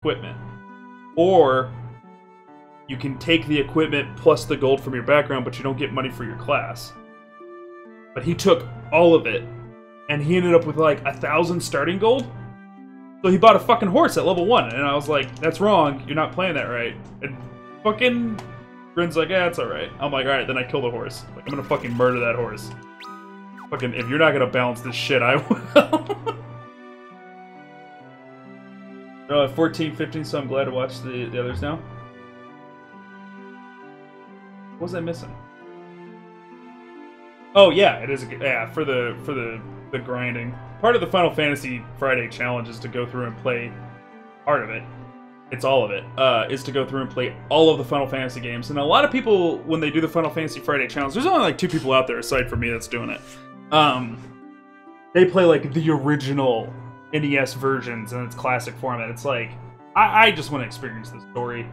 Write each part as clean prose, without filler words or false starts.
equipment. Or you can take the equipment plus the gold from your background, but you don't get money for your class. But he took all of it, and he ended up with like 1,000 starting gold. So he bought a fucking horse at level 1, and I was like, that's wrong, you're not playing that right. And fucking Grin's like, yeah, it's alright. I'm like, alright, then I kill the horse. Like, I'm gonna fucking murder that horse. Fucking, if you're not gonna balance this shit, I will. No, at 14, 15, so I'm glad to watch the others now. What was I missing? Oh yeah, it is. Yeah, for the grinding. Part of the Final Fantasy Friday challenge is to go through and play. Part of it, it's all of it, is to go through and play all of the Final Fantasy games. And a lot of people, when they do the Final Fantasy Friday challenge, there's only like 2 people out there aside from me that's doing it. They play like the original NES versions in its classic format. It's like, I just want to experience the story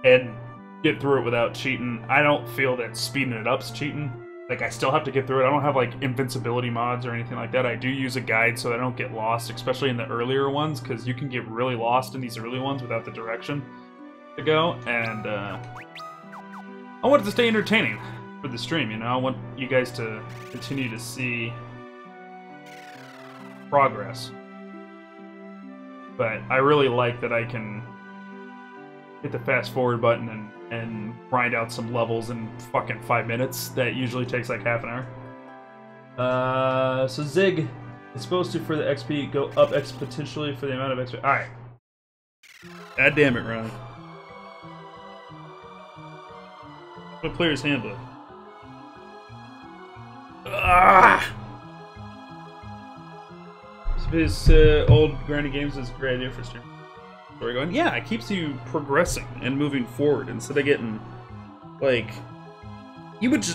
and get through it without cheating. I don't feel that speeding it up's cheating. Like, I still have to get through it. I don't have, like, invincibility mods or anything like that. I do use a guide so I don't get lost, especially in the earlier ones, because you can get really lost in these early ones without the direction to go. And, I want it to stay entertaining for the stream, you know? I want you guys to continue to see progress. But I really like that I can hit the fast forward button and grind out some levels in fucking 5 minutes. That usually takes like half an hour. So Zig is supposed to, for the XP, go up exponentially for the amount of XP. Alright. God damn it, Ron. The player's handbook. Ah! His old grinding games is a great idea for stream. We're going, yeah, it keeps you progressing and moving forward instead of getting, like,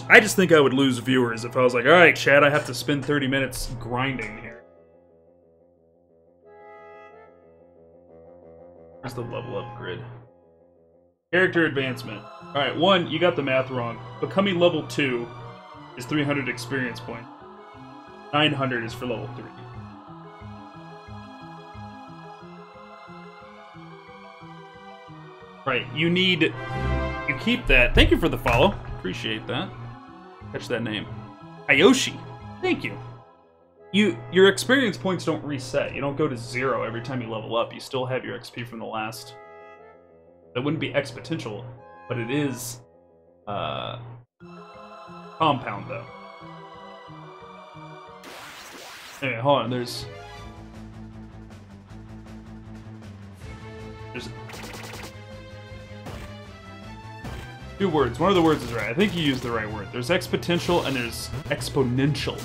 I just think I would lose viewers if I was like, alright, Chad, I have to spend 30 minutes grinding here. Where's the level up grid? Character advancement. Alright, 1, you got the math wrong. Becoming level 2 is 300 experience points. 900 is for level 3. Right, you keep that. Thank you for the follow. Appreciate that. Catch that name. Ayoshi. Thank you. Your experience points don't reset. You don't go to 0 every time you level up. You still have your XP from the last. That wouldn't be exponential, but it is compound though. Anyway, hold on, there's 2 words. One of the words is right. I think you used the right word. There's exponential and there's exponential.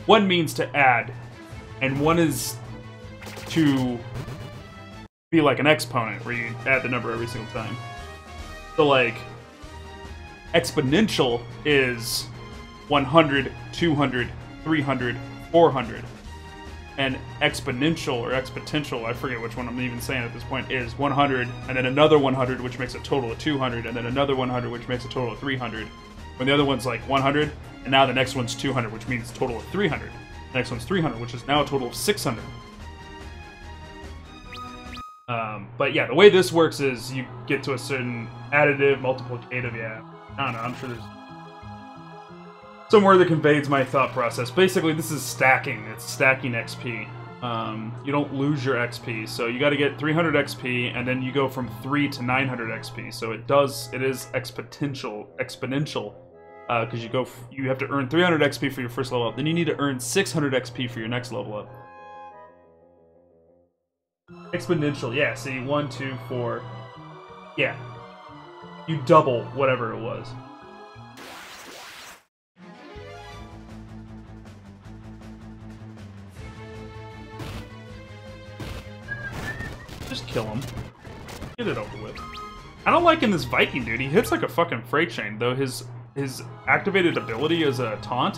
One means to add, and one is to be like an exponent, where you add the number every single time. So, like, exponential is 100, 200, 300, 400. And exponential, or exponential, I forget which one I'm even saying at this point, is 100, and then another 100, which makes a total of 200, and then another 100, which makes a total of 300. When the other one's like 100, and now the next one's 200, which means a total of 300. The next one's 300, which is now a total of 600. But yeah, the way this works is you get to a certain additive, multiplicative, yeah. I don't know, I'm sure there's somewhere that conveys my thought process. Basically, this is stacking. It's stacking XP. You don't lose your XP, so you got to get 300 XP, and then you go from 3 to 900 XP. So it is exponential, because you have to earn 300 XP for your first level up. Then you need to earn 600 XP for your next level up. Exponential, yeah. See, 1, 2, 4, yeah. You double whatever it was. Just kill him. Get it over with. I don't like in this Viking dude. He hits like a fucking freight train, though his activated ability is a taunt,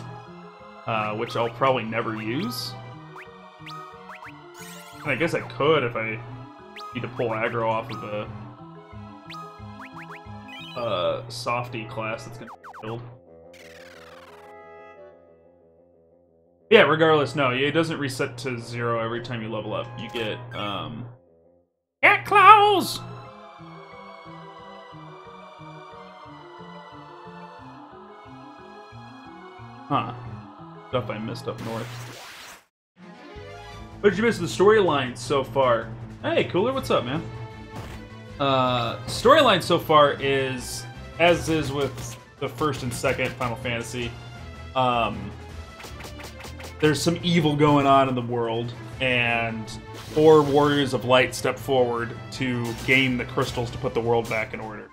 which I'll probably never use. And I guess I could if I need to pull aggro off of a softy class that's gonna be killed. Yeah, regardless, no, it doesn't reset to 0 every time you level up. You get Claus! Huh. Stuff I missed up north. What did you miss the storyline so far? Hey, Cooler, what's up, man? Storyline so far is, as is with the first and second Final Fantasy, there's some evil going on in the world, and 4 Warriors of Light step forward to gain the crystals to put the world back in order.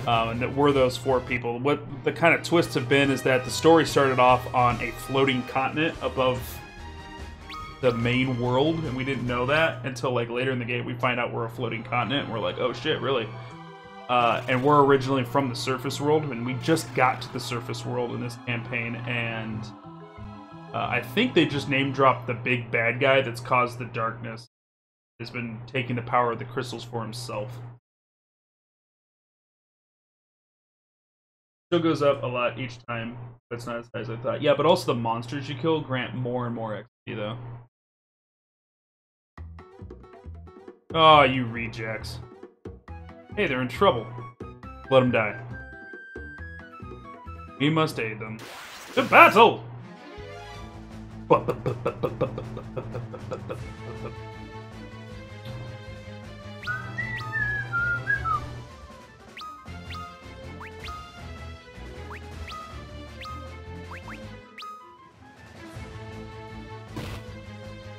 And that we're those 4 people. What the kind of twists have been is that the story started off on a floating continent above the main world, and we didn't know that until like later in the game. We find out we're a floating continent, and we're like, oh shit, really? And we're originally from the surface world, and we just got to the surface world in this campaign, and I think they just name-dropped the big bad guy that's caused the darkness. Has been taking the power of the crystals for himself. Still goes up a lot each time, but it's not as high as I thought. Yeah, but also the monsters you kill grant more and more XP, though. Oh, you rejects. Hey, they're in trouble. Let them die. We must aid them. To battle!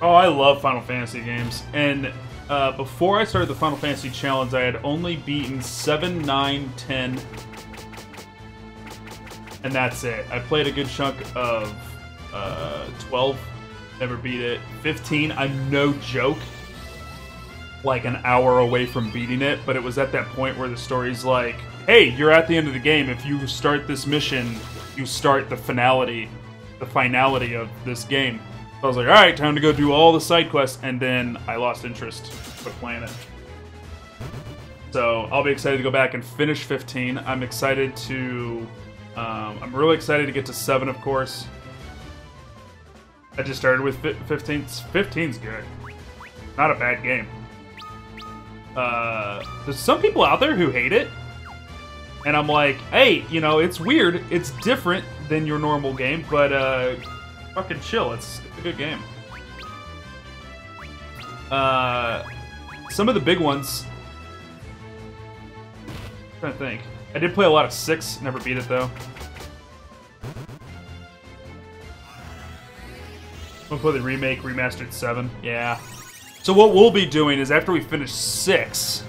Oh, I love Final Fantasy games. And before I started the Final Fantasy Challenge, I had only beaten 7, 9, 10, and that's it. I played a good chunk of 12, never beat it. 15, I'm no joke, like an hour away from beating it, but it was at that point where the story's like, hey, you're at the end of the game. If you start this mission, you start the finality of this game. So I was like, alright, time to go do all the side quests, and then I lost interest with playing it. So I'll be excited to go back and finish 15. I'm excited to... I'm really excited to get to 7, of course. I just started with 15. 15's good. Not a bad game. There's some people out there who hate it. And I'm like, hey, you know, it's weird. It's different than your normal game, but fucking chill. It's a good game. Some of the big ones... I'm trying to think. I did play a lot of 6, never beat it though. I'm gonna play the remake, remastered 7. Yeah. So what we'll be doing is after we finish 6,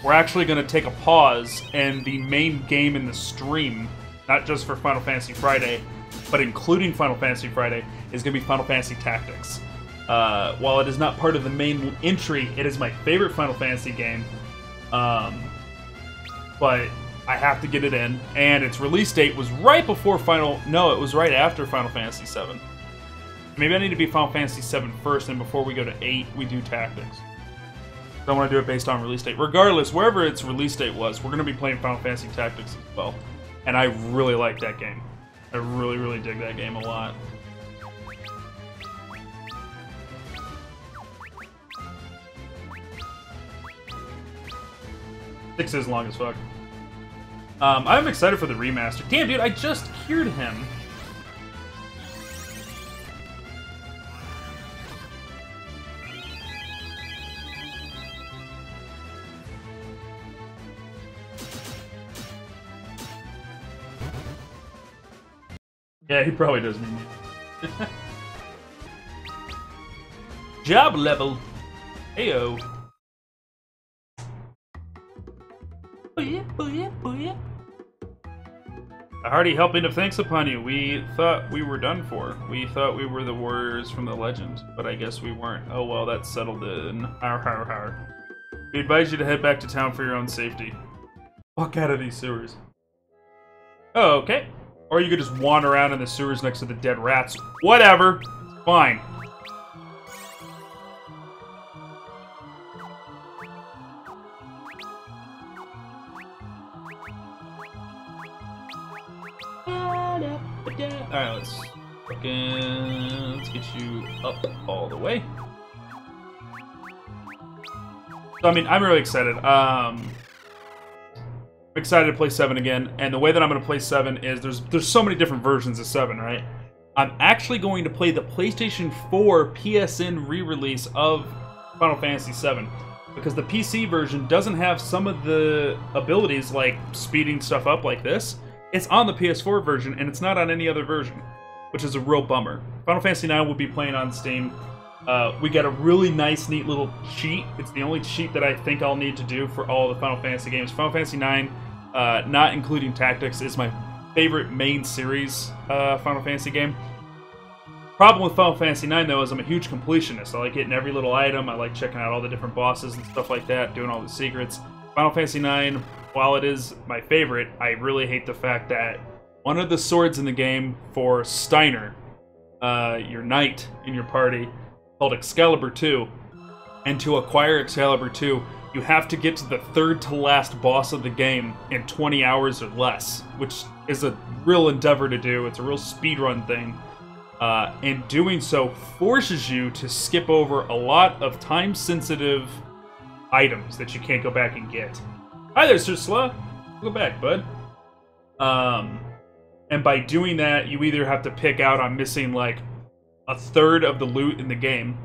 we're actually gonna take a pause, and the main game in the stream, not just for Final Fantasy Friday, but including Final Fantasy Friday, is gonna be Final Fantasy Tactics. While it is not part of the main entry, it is my favorite Final Fantasy game. But I have to get it in, and its release date was right before it was right after Final Fantasy VII. Maybe I need to be Final Fantasy VII first, and before we go to 8, we do Tactics. So I want to do it based on release date. Regardless, wherever its release date was, we're going to be playing Final Fantasy Tactics as well. And I really like that game. I really, really dig that game a lot. Six is long as fuck. I'm excited for the remaster. Damn, dude, I just cured him. Yeah, he probably does need me. Job level. Heyo. Booyah. A hearty helping of thanks upon you. We thought we were done for. We thought we were the warriors from the legend, but I guess we weren't. Oh well, that's settled in. Har. We advise you to head back to town for your own safety. Walk out of these sewers. Oh, okay. Or you could just wander around in the sewers next to the dead rats. Whatever. It's fine. Alright, let's get you up all the way. So, I mean, I'm really excited. I'm excited to play 7 again, and the way that I'm going to play 7 is there's so many different versions of 7, right? I'm actually going to play the PlayStation 4 PSN re-release of Final Fantasy VII, because the PC version doesn't have some of the abilities like speeding stuff up like this. It's on the PS4 version, and it's not on any other version, which is a real bummer. Final Fantasy IX will be playing on Steam. We got a really nice, neat little cheat. It's the only cheat that I think I'll need to do for all the Final Fantasy games. Final Fantasy IX, not including Tactics, is my favorite main series Final Fantasy game. Problem with Final Fantasy IX, though, is I'm a huge completionist. I like getting every little item. I like checking out all the different bosses and stuff like that, doing all the secrets. Final Fantasy IX, while it is my favorite, I really hate the fact that one of the swords in the game for Steiner, your knight in your party, called Excalibur II, and to acquire Excalibur II, you have to get to the third to last boss of the game in 20 hours or less, which is a real endeavor to do. It's a real speedrun thing. And doing so forces you to skip over a lot of time-sensitive items that you can't go back and get. Hi there, Sir Sla. Go back, bud. And by doing that, you either have to pick out on missing, like, a third of the loot in the game,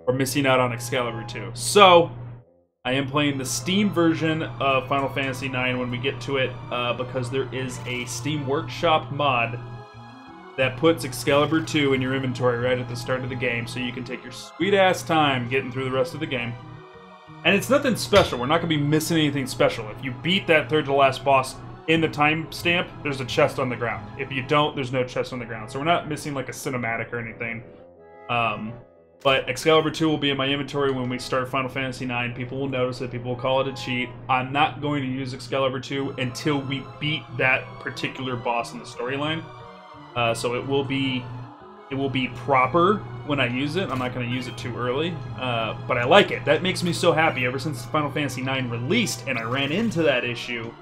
or missing out on Excalibur 2. So, I am playing the Steam version of Final Fantasy IX when we get to it, because there is a Steam Workshop mod that puts Excalibur 2 in your inventory right at the start of the game, so you can take your sweet-ass time getting through the rest of the game. And it's nothing special. We're not going to be missing anything special. If you beat that third-to-last boss in the timestamp, there's a chest on the ground. If you don't, there's no chest on the ground. So we're not missing, like, a cinematic or anything. But Excalibur 2 will be in my inventory when we start Final Fantasy IX. People will notice it. People will call it a cheat. I'm not going to use Excalibur 2 until we beat that particular boss in the storyline. So it will be proper when I use it. I'm not going to use it too early, but I like it. That makes me so happy. Ever since Final Fantasy IX released and I ran into that issue,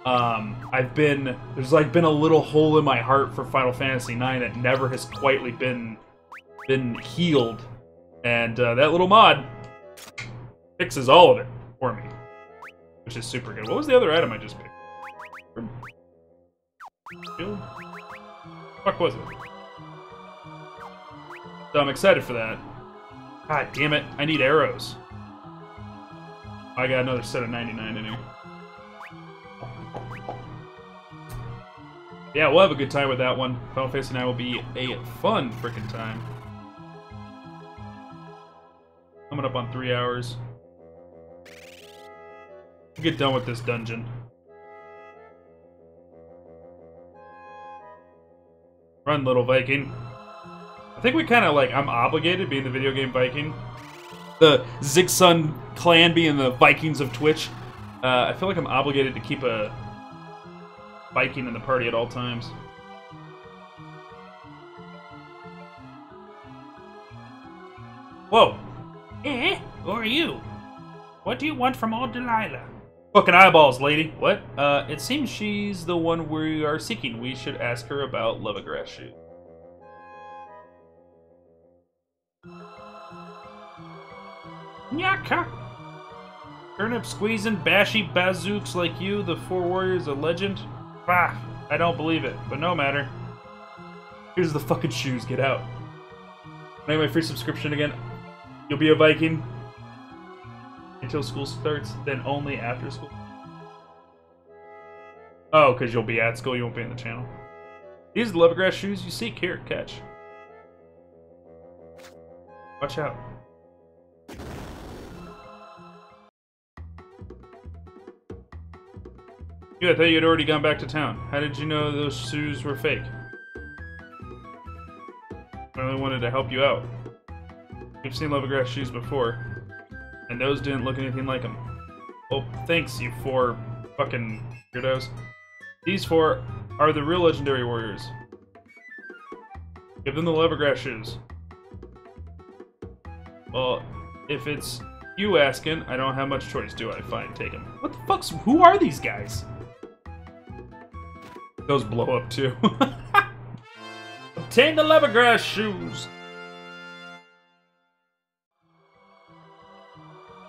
there's like been a little hole in my heart for Final Fantasy IX that never has quite been healed, and that little mod fixes all of it for me, which is super good. What was the other item I just picked? Shield? Fuck was it? So I'm excited for that. God damn it, I need arrows. I got another set of 99 in here. Yeah, we'll have a good time with that one. Final Fantasy IX will be a fun frickin' time. Coming up on 3 hours. We'll get done with this dungeon. Run, little Viking. I think we kind of like, I'm obligated being the video game Viking. The Zigsun clan being the Vikings of Twitch. I feel like I'm obligated to keep a Viking in the party at all times. Whoa. Eh? Who are you? What do you want from old Delilah? Fucking eyeballs, lady. What? It seems she's the one we are seeking. We should ask her about Leathergrass shoes. Nyaka! Turnip squeezing, bashy bazooks like you, the Four Warriors, a legend? Bah, I don't believe it, but no matter. Here's the fucking shoes, get out. Can I have my free subscription again? You'll be a Viking until school starts, then only after school. Oh, because you'll be at school, you won't be in the channel. These are the Leathergrass shoes you seek. Here, catch. Watch out. I thought you had already gone back to town. How did you know those shoes were fake? I only wanted to help you out. You've seen Leathergrass shoes before, and those didn't look anything like them. Well, thanks, you four fucking weirdos. These four are the real legendary warriors. Give them the Leathergrass shoes. Well, if it's you asking, I don't have much choice, do I? Fine, take them. What the fuck's... Who are these guys? Those blow up too. Obtain the Leathergrass shoes!